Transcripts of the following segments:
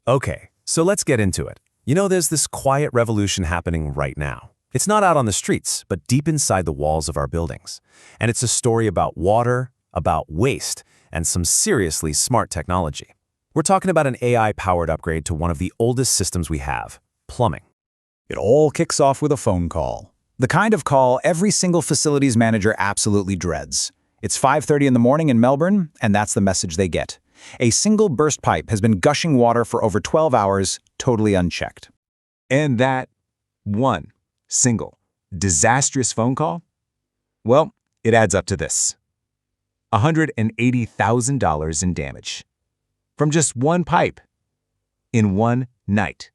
Okay, so let's get into it. There's this quiet revolution happening right now. It's not out on the streets, but deep inside the walls of our buildings. And it's a story about water, about waste, and some seriously smart technology. We're talking about an AI-powered upgrade to one of the oldest systems we have, plumbing. It all kicks off with a phone call. The kind of call every single facilities manager absolutely dreads. It's 5:30 in the morning in Melbourne, and that's the message they get. A single burst pipe has been gushing water for over 12 hours, totally unchecked. And that one single disastrous phone call? Well, it adds up to this. $180,000 in damage. From just one pipe. In one night.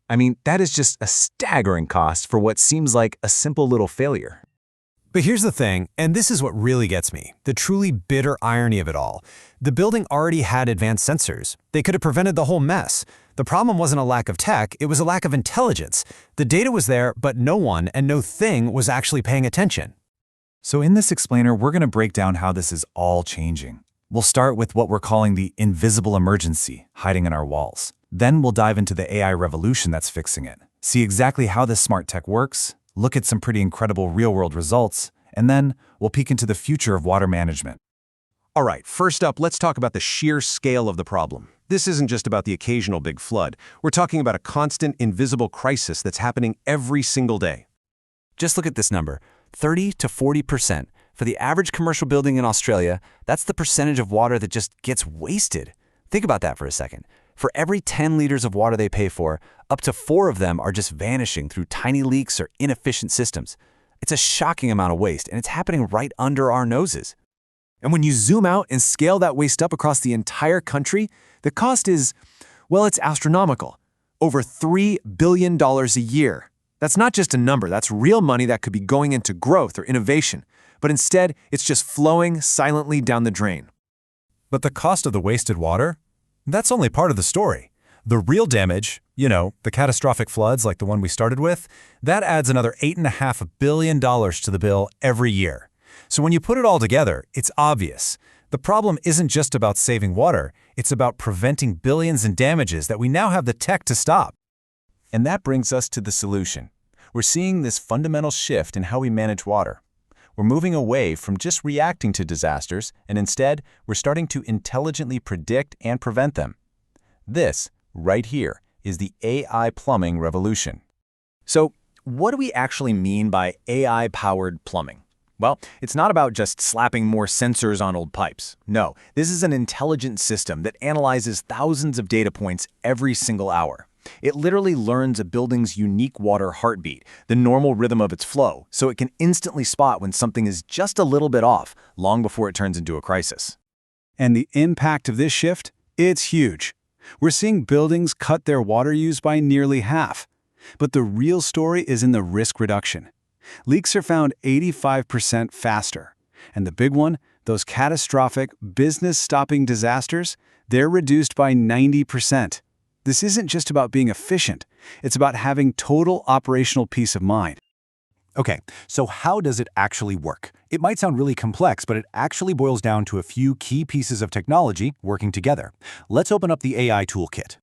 I mean, that is just a staggering cost for what seems like a simple little failure. But here's the thing, and this is what really gets me, the truly bitter irony of it all. The building already had advanced sensors. They could have prevented the whole mess. The problem wasn't a lack of tech, it was a lack of intelligence. The data was there, but no one and no thing was actually paying attention. So in this explainer, we're going to break down how this is all changing. We'll start with what we're calling the invisible emergency hiding in our walls. Then we'll dive into the AI revolution that's fixing it. See exactly how this smart tech works, look at some pretty incredible real-world results, and then we'll peek into the future of water management. All right, first up, let's talk about the sheer scale of the problem. This isn't just about the occasional big flood. We're talking about a constant, invisible crisis that's happening every single day. Just look at this number, 30 to 40%. For the average commercial building in Australia, that's the percentage of water that just gets wasted. Think about that for a second. For every 10 liters of water they pay for, up to 4 of them are just vanishing through tiny leaks or inefficient systems. It's a shocking amount of waste, and it's happening right under our noses. And when you zoom out and scale that waste up across the entire country, the cost is, well, it's astronomical. Over $3 billion a year. That's not just a number, that's real money that could be going into growth or innovation. But instead, it's just flowing silently down the drain. But the cost of the wasted water? That's only part of the story. The real damage, the catastrophic floods like the one we started with, that adds another $8.5 billion to the bill every year. So when you put it all together, it's obvious. The problem isn't just about saving water, it's about preventing billions in damages that we now have the tech to stop. And that brings us to the solution. We're seeing this fundamental shift in how we manage water. We're moving away from just reacting to disasters, and instead, we're starting to intelligently predict and prevent them. This, right here, is the AI plumbing revolution. So, what do we actually mean by AI-powered plumbing? Well, it's not about just slapping more sensors on old pipes. No, this is an intelligent system that analyzes thousands of data points every single hour. It literally learns a building's unique water heartbeat, the normal rhythm of its flow, so it can instantly spot when something is just a little bit off, long before it turns into a crisis. And the impact of this shift? It's huge. We're seeing buildings cut their water use by nearly half. But the real story is in the risk reduction. Leaks are found 85% faster. And the big one, those catastrophic, business-stopping disasters, they're reduced by 90%. This isn't just about being efficient, it's about having total operational peace of mind. Okay, so how does it actually work? It might sound really complex, but it actually boils down to a few key pieces of technology working together. Let's open up the AI toolkit.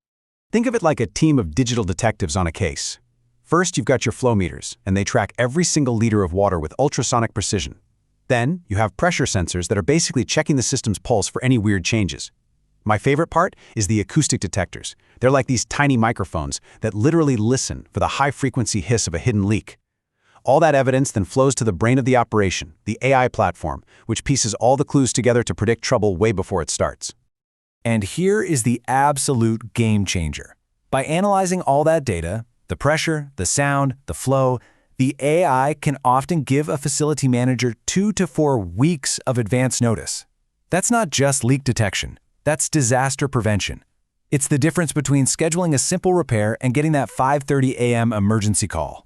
Think of it like a team of digital detectives on a case. First, you've got your flow meters, and they track every single liter of water with ultrasonic precision. Then, you have pressure sensors that are basically checking the system's pulse for any weird changes. My favorite part is the acoustic detectors. They're like these tiny microphones that literally listen for the high-frequency hiss of a hidden leak. All that evidence then flows to the brain of the operation, the AI platform, which pieces all the clues together to predict trouble way before it starts. And here is the absolute game changer. By analyzing all that data, the pressure, the sound, the flow, the AI can often give a facility manager 2 to 4 weeks of advance notice. That's not just leak detection. That's disaster prevention. It's the difference between scheduling a simple repair and getting that 5:30 a.m. emergency call.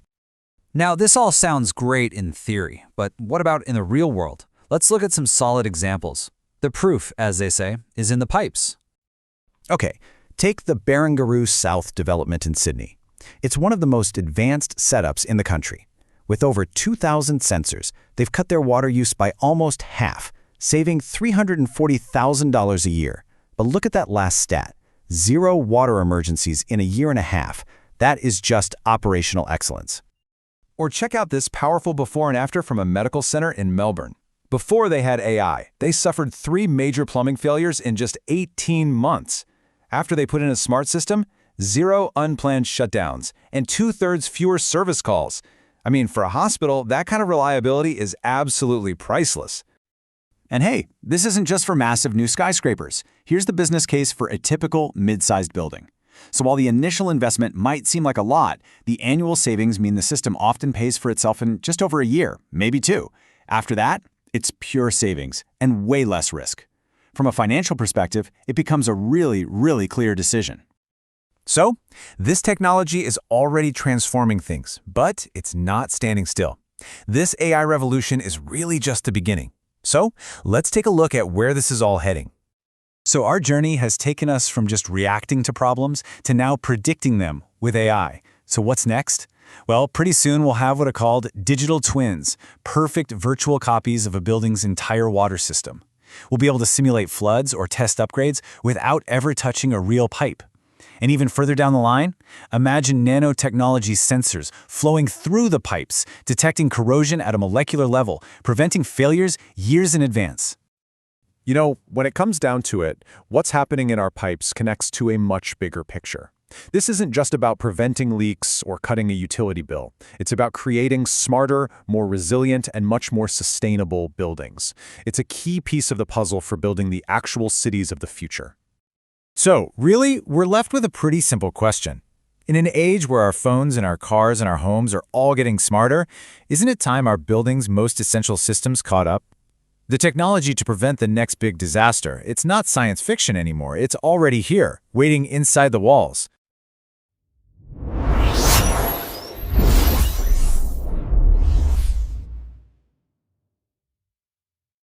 Now, this all sounds great in theory, but what about in the real world? Let's look at some solid examples. The proof, as they say, is in the pipes. Okay, take the Barangaroo South development in Sydney. It's one of the most advanced setups in the country. With over 2,000 sensors, they've cut their water use by almost half, saving $340,000 a year. But look at that last stat, 0 water emergencies in a year and a half. That is just operational excellence. Or check out this powerful before and after from a medical center in Melbourne. Before they had AI, they suffered 3 major plumbing failures in just 18 months. After they put in a smart system, 0 unplanned shutdowns and 2/3 fewer service calls. I mean, for a hospital, that kind of reliability is absolutely priceless. And hey, this isn't just for massive new skyscrapers. Here's the business case for a typical mid-sized building. So while the initial investment might seem like a lot, the annual savings mean the system often pays for itself in just over a year, maybe 2. After that, it's pure savings and way less risk. From a financial perspective, it becomes a really, really clear decision. So, this technology is already transforming things, but it's not standing still. This AI revolution is really just the beginning. So, let's take a look at where this is all heading. So our journey has taken us from just reacting to problems to now predicting them with AI. So what's next? Well, pretty soon we'll have what are called digital twins, perfect virtual copies of a building's entire water system. We'll be able to simulate floods or test upgrades without ever touching a real pipe. And even further down the line, imagine nanotechnology sensors flowing through the pipes, detecting corrosion at a molecular level, preventing failures years in advance. You know, when it comes down to it, what's happening in our pipes connects to a much bigger picture. This isn't just about preventing leaks or cutting a utility bill. It's about creating smarter, more resilient, and much more sustainable buildings. It's a key piece of the puzzle for building the actual cities of the future. So, really, we're left with a pretty simple question. In an age where our phones and our cars and our homes are all getting smarter, isn't it time our building's most essential systems caught up? The technology to prevent the next big disaster, it's not science fiction anymore. It's already here, waiting inside the walls.